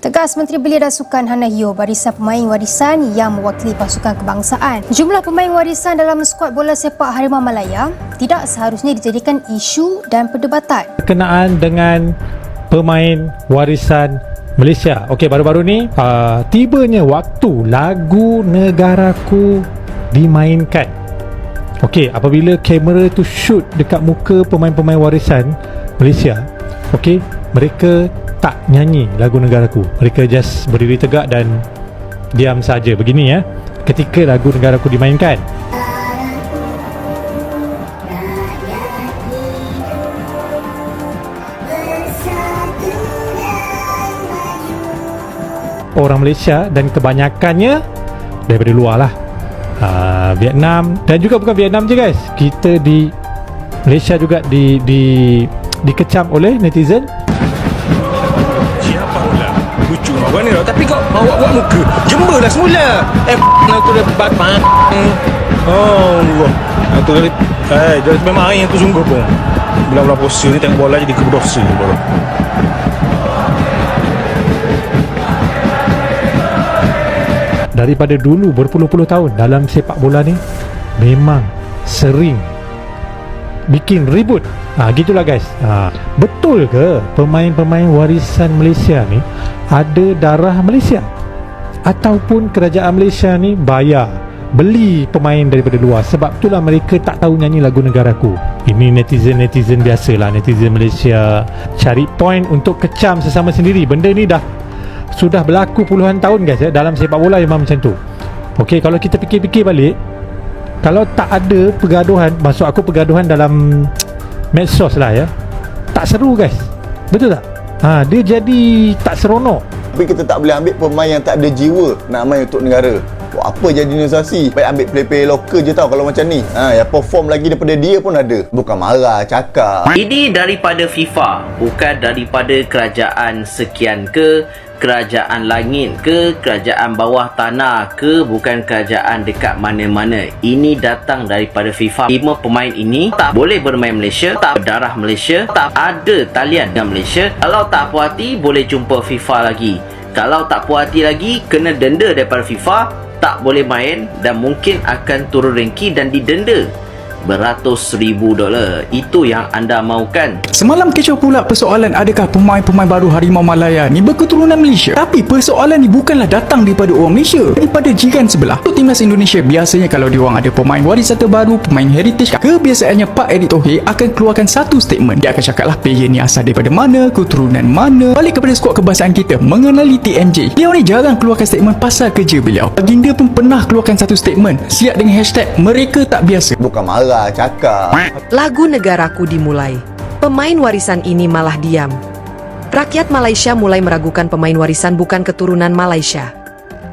Tegas Menteri Belia dan Sukan Hana Hio barisan pemain warisan yang mewakili pasukan kebangsaan. Jumlah pemain warisan dalam skuad bola sepak Harimau Malaya tidak seharusnya dijadikan isu dan perdebatan. Berkenaan dengan pemain warisan Malaysia. Okey, baru-baru ni tibanya waktu lagu Negaraku dimainkan. Okey, apabila kamera tu shoot dekat muka pemain-pemain warisan Malaysia, okey, mereka tak nyanyi lagu Negaraku. Mereka just berdiri tegak dan diam saja. Begini ya, ketika lagu Negaraku dimainkan. Orang Malaysia dan kebanyakannya daripada luar lah, Vietnam, dan juga bukan Vietnam je guys, kita di Malaysia juga dikecam oleh netizen. Siapa pula? Lucu awak ni lah. Tapi kau awak buat muka Jember lah semula. Aku dah batang. Oh Allah. Aku kali dia memang air tu sungguh pun. Bulan-bulan puasa ni tengok bola jadi keberdosa bola. Daripada dulu berpuluh-puluh tahun dalam sepak bola ni memang sering bikin ribut. Gitulah guys. Betul ke pemain-pemain warisan Malaysia ni ada darah Malaysia? Ataupun kerajaan Malaysia ni bayar beli pemain daripada luar? Sebab itulah mereka tak tahu nyanyi lagu Negaraku. Ini netizen biasalah. Netizen Malaysia cari point untuk kecam sesama sendiri. Benda ni sudah berlaku puluhan tahun guys ya. Dalam sepak bola memang macam tu. Okey, kalau kita fikir-fikir balik, kalau tak ada pergaduhan, maksud aku pergaduhan dalam medsos lah ya, tak seru guys. Betul tak? Dia jadi tak seronok. Tapi kita tak boleh ambil pemain yang tak ada jiwa nak main untuk negara. Buat apa jadi organisasi? Baik ambil player-player lokal je tau kalau macam ni. Yang perform lagi daripada dia pun ada. Bukan marah, cakap. Ini daripada FIFA, bukan daripada kerajaan sekian ke, kerajaan langit ke, kerajaan bawah tanah ke, bukan kerajaan dekat mana-mana. Ini datang daripada FIFA. 5 pemain ini tak boleh bermain Malaysia, tak berdarah Malaysia, tak ada talian dengan Malaysia. Kalau tak puas hati, boleh jumpa FIFA lagi. Kalau tak puas hati lagi, kena denda daripada FIFA, tak boleh main dan mungkin akan turun rangki dan didenda beratus ribu dolar. Itu yang anda mahukan. Semalam kecoh pula persoalan adakah pemain-pemain baru Harimau Malaya ni berketurunan Malaysia. Tapi persoalan ni bukanlah datang daripada orang Malaysia, daripada jiran sebelah. Untuk timnas Indonesia, biasanya kalau diorang ada pemain warisan terbaru, pemain heritage, kebiasaannya Pak Erick Thohir akan keluarkan satu statement. Dia akan cakap lah player ni asal daripada mana, keturunan mana. Balik kepada skuad kebangsaan kita, mengenali TMJ, beliau ni jarang keluarkan statement pasal kerja beliau. Baginda pun pernah keluarkan satu statement siap dengan hashtag mereka tak biasa. Bukan marah, cakap. Lagu Negaraku dimulai, pemain warisan ini malah diam. Rakyat Malaysia mulai meragukan pemain warisan bukan keturunan Malaysia.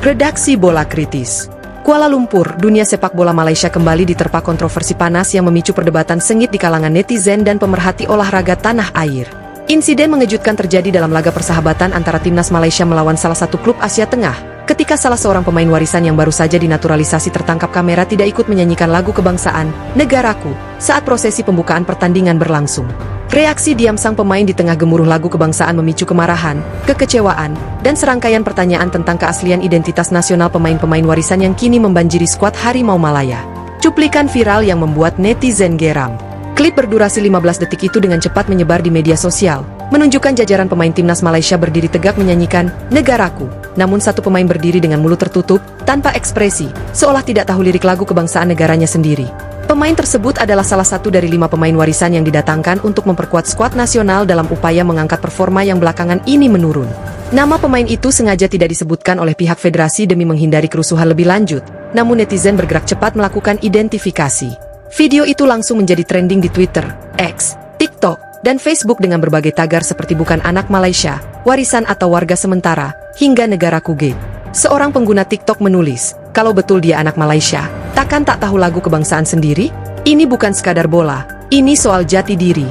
Redaksi Bola Kritis. Kuala Lumpur, dunia sepak bola Malaysia kembali diterpa kontroversi panas yang memicu perdebatan sengit di kalangan netizen dan pemerhati olahraga tanah air. Insiden mengejutkan terjadi dalam laga persahabatan antara timnas Malaysia melawan salah satu klub Asia Tengah, ketika salah seorang pemain warisan yang baru saja dinaturalisasi tertangkap kamera tidak ikut menyanyikan lagu kebangsaan, Negaraku, saat prosesi pembukaan pertandingan berlangsung. Reaksi diam sang pemain di tengah gemuruh lagu kebangsaan memicu kemarahan, kekecewaan, dan serangkaian pertanyaan tentang keaslian identitas nasional pemain-pemain warisan yang kini membanjiri skuad Harimau Malaya. Cuplikan viral yang membuat netizen geram. Klip berdurasi 15 detik itu dengan cepat menyebar di media sosial, menunjukkan jajaran pemain timnas Malaysia berdiri tegak menyanyikan Negaraku. Namun satu pemain berdiri dengan mulut tertutup, tanpa ekspresi, seolah tidak tahu lirik lagu kebangsaan negaranya sendiri. Pemain tersebut adalah salah satu dari 5 pemain warisan yang didatangkan untuk memperkuat skuad nasional dalam upaya mengangkat performa yang belakangan ini menurun. Nama pemain itu sengaja tidak disebutkan oleh pihak federasi demi menghindari kerusuhan lebih lanjut, namun netizen bergerak cepat melakukan identifikasi. Video itu langsung menjadi trending di Twitter, X, TikTok, dan Facebook dengan berbagai tagar seperti bukan anak Malaysia, warisan atau warga sementara, hingga Negaraku G. Seorang pengguna TikTok menulis, kalau betul dia anak Malaysia, takkan tak tahu lagu kebangsaan sendiri? Ini bukan sekadar bola, ini soal jati diri.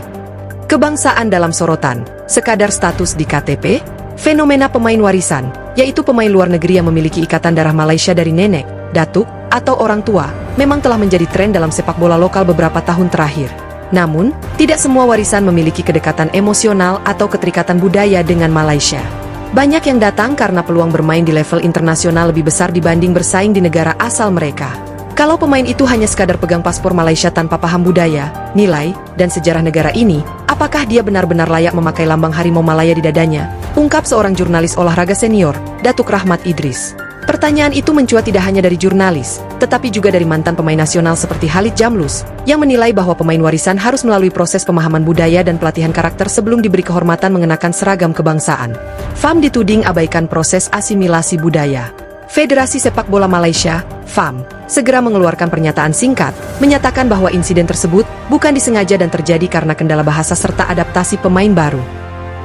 Kebangsaan dalam sorotan, sekadar status di KTP, fenomena pemain warisan, yaitu pemain luar negeri yang memiliki ikatan darah Malaysia dari nenek, datuk, atau orang tua, memang telah menjadi tren dalam sepak bola lokal beberapa tahun terakhir. Namun, tidak semua warisan memiliki kedekatan emosional atau keterikatan budaya dengan Malaysia. Banyak yang datang karena peluang bermain di level internasional lebih besar dibanding bersaing di negara asal mereka. Kalau pemain itu hanya sekadar pegang paspor Malaysia tanpa paham budaya, nilai, dan sejarah negara ini, apakah dia benar-benar layak memakai lambang Harimau Malaya di dadanya? Ungkap seorang jurnalis olahraga senior, Datuk Rahmat Idris. Pertanyaan itu mencuat tidak hanya dari jurnalis, tetapi juga dari mantan pemain nasional seperti Khalid Jamlus, yang menilai bahwa pemain warisan harus melalui proses pemahaman budaya dan pelatihan karakter sebelum diberi kehormatan mengenakan seragam kebangsaan. FAM dituding abaikan proses asimilasi budaya. Federasi Sepak Bola Malaysia, FAM, segera mengeluarkan pernyataan singkat, menyatakan bahwa insiden tersebut bukan disengaja dan terjadi karena kendala bahasa serta adaptasi pemain baru.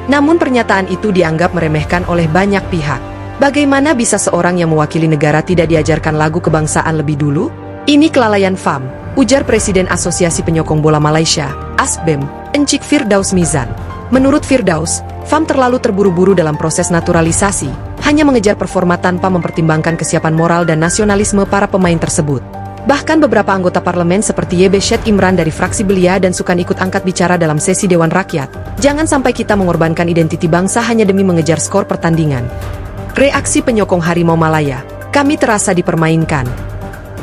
Namun pernyataan itu dianggap meremehkan oleh banyak pihak. Bagaimana bisa seorang yang mewakili negara tidak diajarkan lagu kebangsaan lebih dulu? Ini kelalaian FAM, ujar Presiden Asosiasi Penyokong Bola Malaysia, ASBEM, Encik Firdaus Mizan. Menurut Firdaus, FAM terlalu terburu-buru dalam proses naturalisasi, hanya mengejar performa tanpa mempertimbangkan kesiapan moral dan nasionalisme para pemain tersebut. Bahkan beberapa anggota parlemen seperti YB Syed Imran dari fraksi Belia dan Sukan ikut angkat bicara dalam sesi Dewan Rakyat. Jangan sampai kita mengorbankan identiti bangsa hanya demi mengejar skor pertandingan. Reaksi penyokong Harimau Malaya, kami terasa dipermainkan.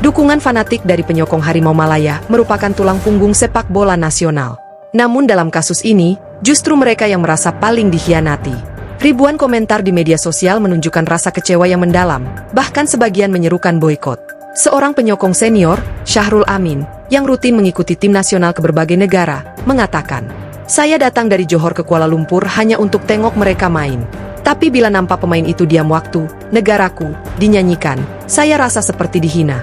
Dukungan fanatik dari penyokong Harimau Malaya merupakan tulang punggung sepak bola nasional. Namun dalam kasus ini, justru mereka yang merasa paling dikhianati. Ribuan komentar di media sosial menunjukkan rasa kecewa yang mendalam, bahkan sebagian menyerukan boikot. Seorang penyokong senior, Syahrul Amin, yang rutin mengikuti tim nasional ke berbagai negara, mengatakan, "Saya datang dari Johor ke Kuala Lumpur hanya untuk tengok mereka main. Tapi bila nampak pemain itu diam waktu, negaraku, dinyanyikan, saya rasa seperti dihina."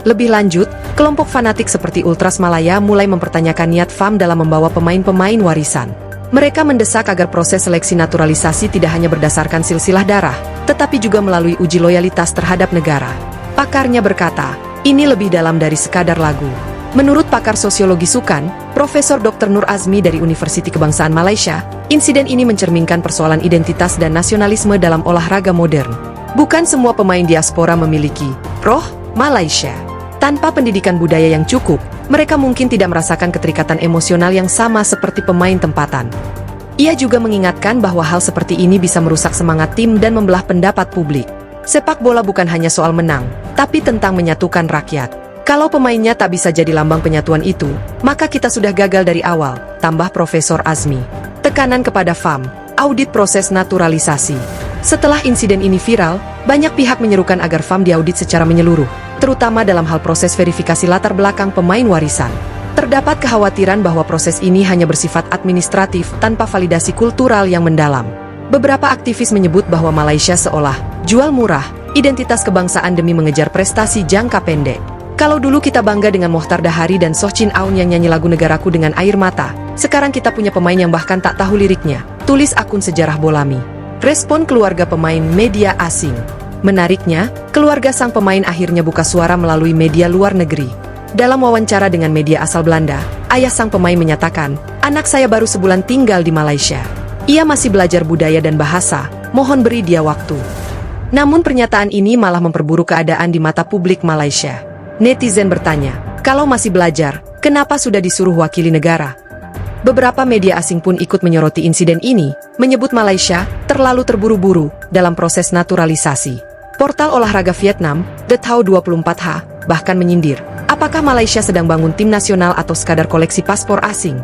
Lebih lanjut, kelompok fanatik seperti Ultras Malaya mulai mempertanyakan niat FAM dalam membawa pemain-pemain warisan. Mereka mendesak agar proses seleksi naturalisasi tidak hanya berdasarkan silsilah darah, tetapi juga melalui uji loyalitas terhadap negara. Pakarnya berkata, ini lebih dalam dari sekadar lagu. Menurut pakar sosiologi Sukan, Profesor Dr. Nur Azmi dari Universiti Kebangsaan Malaysia, insiden ini mencerminkan persoalan identitas dan nasionalisme dalam olahraga modern. Bukan semua pemain diaspora memiliki roh Malaysia. Tanpa pendidikan budaya yang cukup, mereka mungkin tidak merasakan keterikatan emosional yang sama seperti pemain tempatan. Ia juga mengingatkan bahwa hal seperti ini bisa merusak semangat tim dan membelah pendapat publik. Sepak bola bukan hanya soal menang, tapi tentang menyatukan rakyat. Kalau pemainnya tak bisa jadi lambang penyatuan itu, maka kita sudah gagal dari awal, tambah Profesor Azmi. Tekanan kepada FAM, audit proses naturalisasi. Setelah insiden ini viral, banyak pihak menyerukan agar FAM diaudit secara menyeluruh, terutama dalam hal proses verifikasi latar belakang pemain warisan. Terdapat kekhawatiran bahwa proses ini hanya bersifat administratif tanpa validasi kultural yang mendalam. Beberapa aktivis menyebut bahwa Malaysia seolah jual murah identitas kebangsaan demi mengejar prestasi jangka pendek. Kalau dulu kita bangga dengan Mohtar Dahari dan Soh Chin Aun yang nyanyi lagu negaraku dengan air mata, sekarang kita punya pemain yang bahkan tak tahu liriknya, tulis akun sejarah Bolami. Respon keluarga pemain media asing. Menariknya, keluarga sang pemain akhirnya buka suara melalui media luar negeri. Dalam wawancara dengan media asal Belanda, ayah sang pemain menyatakan, "Anak saya baru sebulan tinggal di Malaysia. Ia masih belajar budaya dan bahasa, mohon beri dia waktu." Namun pernyataan ini malah memperburuk keadaan di mata publik Malaysia. Netizen bertanya, kalau masih belajar, kenapa sudah disuruh wakili negara? Beberapa media asing pun ikut menyoroti insiden ini, menyebut Malaysia terlalu terburu-buru dalam proses naturalisasi. Portal olahraga Vietnam, The Thao 24H, bahkan menyindir, apakah Malaysia sedang bangun tim nasional atau sekadar koleksi paspor asing?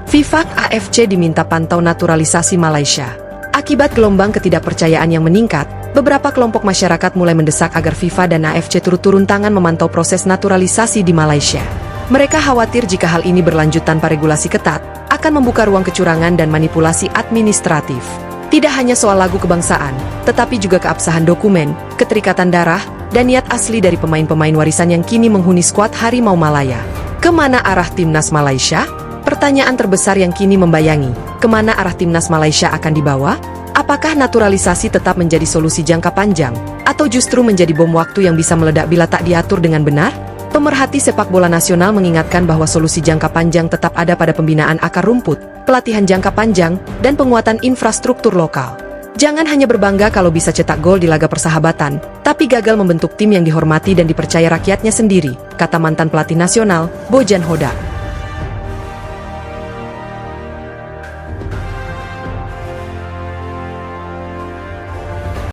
FIFA AFC diminta pantau naturalisasi Malaysia. Akibat gelombang ketidakpercayaan yang meningkat, beberapa kelompok masyarakat mulai mendesak agar FIFA dan AFC turun tangan memantau proses naturalisasi di Malaysia. Mereka khawatir jika hal ini berlanjut tanpa regulasi ketat, akan membuka ruang kecurangan dan manipulasi administratif. Tidak hanya soal lagu kebangsaan, tetapi juga keabsahan dokumen, keterikatan darah, dan niat asli dari pemain-pemain warisan yang kini menghuni skuad Harimau Malaya. Kemana arah timnas Malaysia? Pertanyaan terbesar yang kini membayangi, kemana arah timnas Malaysia akan dibawa? Apakah naturalisasi tetap menjadi solusi jangka panjang, atau justru menjadi bom waktu yang bisa meledak bila tak diatur dengan benar? Pemerhati sepak bola nasional mengingatkan bahwa solusi jangka panjang tetap ada pada pembinaan akar rumput, pelatihan jangka panjang, dan penguatan infrastruktur lokal. Jangan hanya berbangga kalau bisa cetak gol di laga persahabatan, tapi gagal membentuk tim yang dihormati dan dipercaya rakyatnya sendiri, kata mantan pelatih nasional, Bojan Hodak.